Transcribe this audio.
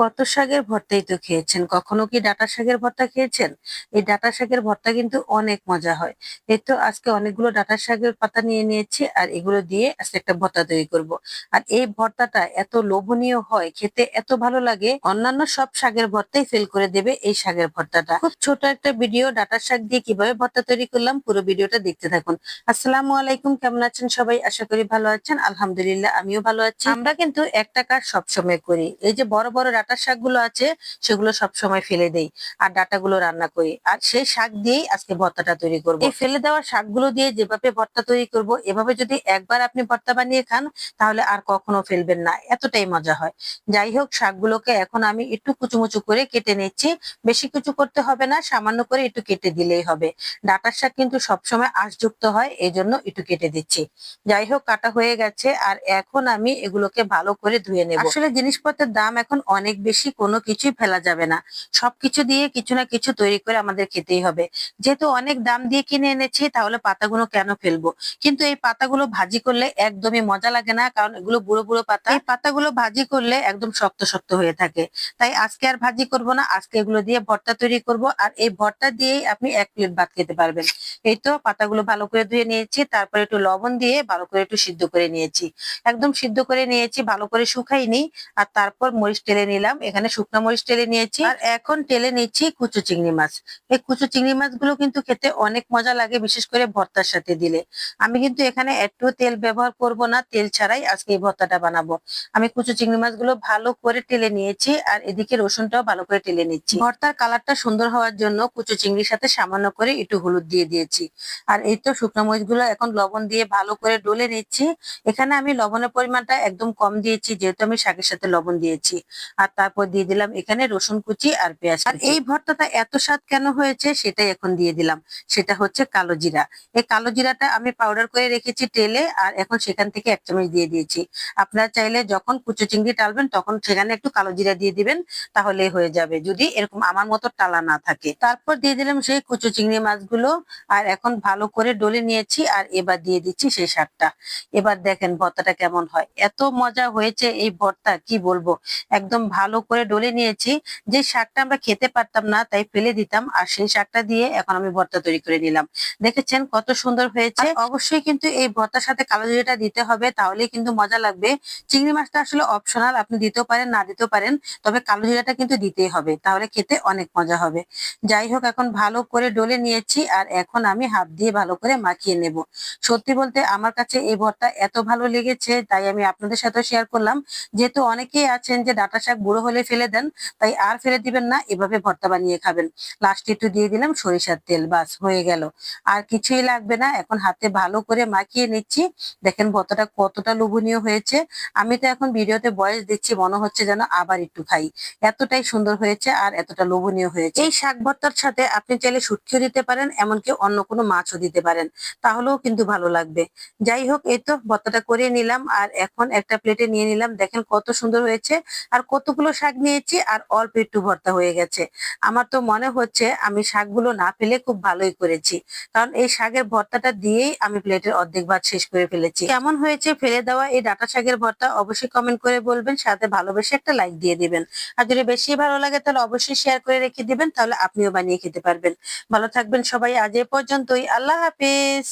কত শাকের ভর্তাই তো খেয়েছেন। কখনো কি ডাঁটা শাকের ভর্তা খেয়েছেন? এই ডাঁটা শাকের ভর্তা কিন্তু অনেক মজা হয়। এই তো আজকে অনেকগুলো ডাঁটা শাকের পাতা নিয়ে নিয়েছি আর এগুলো দিয়ে আজকে একটা ভর্তা তৈরি করব। আর এই ভর্তাটা এত লোভনীয় হয়, খেতে এত ভালো লাগে, অন্যান্য সব শাকের ভর্তাই ফেল করে দেবে এই শাকের ভর্তাটা। খুব ছোট একটা ভিডিও ডাঁটা শাক দিয়ে কিভাবে ভর্তা তৈরি করলাম, পুরো ভিডিওটা দেখতে থাকুন। আসসালামু আলাইকুম, কেমন আছেন সবাই? আশা করি ভালো আছেন। আলহামদুলিল্লাহ, আমিও ভালো আছি। আমরা কিন্তু একটা কাজ সবসময় করি, এই যে বড় বড় ডাঁটার শাকগুলো আছে সেগুলো সবসময় ফেলে দেই আর ডাঁটাগুলো রান্না করি, আর সেই শাক দিয়েই আজকে ভর্তাটা তৈরি করব। এই ফেলে দেওয়া শাকগুলো দিয়ে যেভাবে ভর্তা তৈরি করব, এভাবে যদি একবার আপনি ভর্তা বানিয়ে খান তাহলে আর কখনো ফেলবেন না, এতটাই মজা হয়। যাই হোক, শাকগুলোকে এখন আমি একটু কুচুমুচু করে কেটে নিচ্ছি। বেশি কুচু করতে হবে না, সামান্য করে একটু কেটে দিলেই হবে। ডাঁটার শাক কিন্তু সবসময় আঁশযুক্ত হয়, এই জন্য একটু কেটে দিচ্ছি। যাই হোক, কাটা হয়ে গেছে আর এখন আমি এগুলোকে ভালো করে ধুয়ে নেব। আসলে জিনিসপত্রের দাম এখন অনেক বেশি, কোনো কিছুই ফেলা যাবে না। সবকিছু দিয়ে কিছু না কিছু তৈরি করে আমাদের খেতেই হবে। যেহেতু অনেক দাম দিয়ে কিনে এনেছি, তাহলে পাতাগুলো কেন ফেলবো? কিন্তু এই পাতাগুলো ভাজি করলে একদমই মজা লাগে না, কারণ এগুলো বুড়ো বুড়ো পাতা। এই পাতাগুলো ভাজি করলে একদম শক্ত শক্ত হয়ে থাকে। তাই আজকে আর ভাজি করব না, আজকে এগুলো দিয়ে ভর্তা তৈরি করব। আর এই ভর্তা দিয়েই আপনি 1 প্লেট ভাত খেতে পারবেন। এই তো পাতাগুলো ভালো করে ধুয়ে নিয়েছি, তারপরে একটু লবণ দিয়ে ভালো করে একটু সিদ্ধ করে নিয়েছি। একদম সিদ্ধ করে নিয়েছি, ভালো করে শুকাইনি। আর তারপর মরিচ টেলে নিলাম, এখানে শুকনো মরিচ টেলে নিয়েছি। আর এখন টেলে নিচ্ছি কুচো চিংড়ি মাছ। এই কুচো চিংড়ি মাছগুলো কিন্তু খেতে অনেক মজা লাগে, বিশেষ করে ভর্তার সাথে দিলে। আমি কিন্তু এখানে একটু তেল ব্যবহার করব না, তেল ছাড়াই আজকে এই ভর্তাটা বানাবো। আমি কুচো চিংড়ি মাছগুলো ভালো করে টেলে নিয়েছি আর এদিকে রসুনটাও ভালো করে টেলে নিচ্ছি। ভর্তার কালারটা সুন্দর হওয়ার জন্য কুচো চিংড়ির সাথে সামান্য করে একটু হলুদ দিয়ে দিয়েছি। আর এই তো শুকনো মরিচগুলো এখন লবণ দিয়ে ভালো করে ডলে নিচ্ছি। এখানে আমি লবণের পরিমাণটা একদম কম দিয়েছি, যেহেতু আমি শাকের সাথে লবণ দিয়েছি। আর তারপর দিয়ে দিলাম এখানে রসুন কুচি আর পেঁয়াজ। আর এই ভর্তাটা এত স্বাদ কেন হয়েছে সেটাই এখন দিয়ে দিলাম। সেটা হচ্ছে কালো জিরা। এই কালো জিরাটা আমি পাউডার করে রেখেছি তেলে, আর এখন সেখান থেকে 1 চামচ দিয়ে দিয়েছি। আপনারা চাইলে যখন কুচো চিংড়ি টালবেন তখন সেখানে একটু কালো জিরা দিয়ে দিবেন, তাহলে হয়ে যাবে, যদি এরকম আমার মতো টালা না থাকে। তারপর দিয়ে দিলাম সেই কুচো চিংড়ি মাছগুলো। আর এখন ভালো করে ডলে নিয়েছি, আর এবার দিয়ে দিচ্ছি সেই শাকটা। এবার দেখেন ভর্তাটা কেমন হয়, এত মজা হয়েছে এই ভর্তা, কি বলবো। একদম ভালো করে ডলে নিয়েছি। যে শাকটা আমরা খেতে পারতাম না তাই ফেলে দিতাম, আর সেই শাকটা দিয়ে এখন আমি ভর্তা তৈরি করে নিলাম। দেখেছেন কত সুন্দর হয়েছে। অবশ্যই কিন্তু এই ভর্তার সাথে কালো জিরাটা দিতে হবে, তাহলেই কিন্তু মজা লাগবে। চিংড়ি মাছটা আসলে অপশনাল, আপনি দিতেও পারেন না দিতেও পারেন, তবে কালো জিরাটা কিন্তু দিতেই হবে, তাহলে খেতে অনেক মজা হবে। যাই হোক, এখন ভালো করে ডলে নিয়েছি আর এখন আমি হাত দিয়ে ভালো করে মাখিয়ে নেব। সত্যি বলতে আমার কাছে এই ভর্তা এত ভালো লেগেছে, তাই আমি আপনাদের সাথে শেয়ার করলাম। যেহেতু অনেকেই আছেন যে ডাঁটা শাক বুড়ো হলে ফেলে দেন, তাই আর ফেলে দিবেন না, এভাবে ভর্তা বানিয়ে খাবেন। লাস্টে একটু দিয়ে দিলাম সরিষার তেল, বাস হয়ে গেল। আর কিছুই লাগবে না, এখন হাতে ভালো করে মাখিয়ে নিচ্ছি। দেখেন ভর্তাটা কতটা লোভনীয় হয়েছে। আমি তো এখন ভিডিওতে ভয়েস দিচ্ছি, মনে হচ্ছে যেন আবার একটু খাই, এতটাই সুন্দর হয়েছে আর এতটা লোভনীয় হয়েছে। এই শাক ভর্তার সাথে আপনি চাইলে শুটকিও দিতে পারেন, এমনকি অন্য কোনো মাছও দিতে পারেন, তাহলেও কিন্তু ভালো লাগবে। যাই হোক, এই তো ভর্তাটা করে নিলাম আর এখন একটা প্লেটে নিয়ে নিলাম। দেখেন কত সুন্দর হয়েছে, আর কতগুলো শাক নিয়েছি আর অল্প একটু ভর্তা হয়ে গেছে। আমার তো মনে হচ্ছে আমি শাকগুলো না ফেলে খুব ভালোই করেছি, কারণ এই শাকের ভর্তাটা দিয়েই আমি প্লেটের অর্ধেক ভাত শেষ করে ফেলেছি। কেমন হয়েছে ফেলে দেওয়া এই ডাঁটা শাকের ভর্তা অবশ্যই কমেন্ট করে বলবেন, সাথে ভালোবেসে একটা লাইক দিয়ে দিবেন। আর যদি বেশি ভালো লাগে তাহলে অবশ্যই শেয়ার করে রেখে দিবেন, তাহলে আপনিও বানিয়ে খেতে পারবেন। ভালো থাকবেন সবাই, আজ এ পর্যন্তই, আল্লাহ হাফেজ।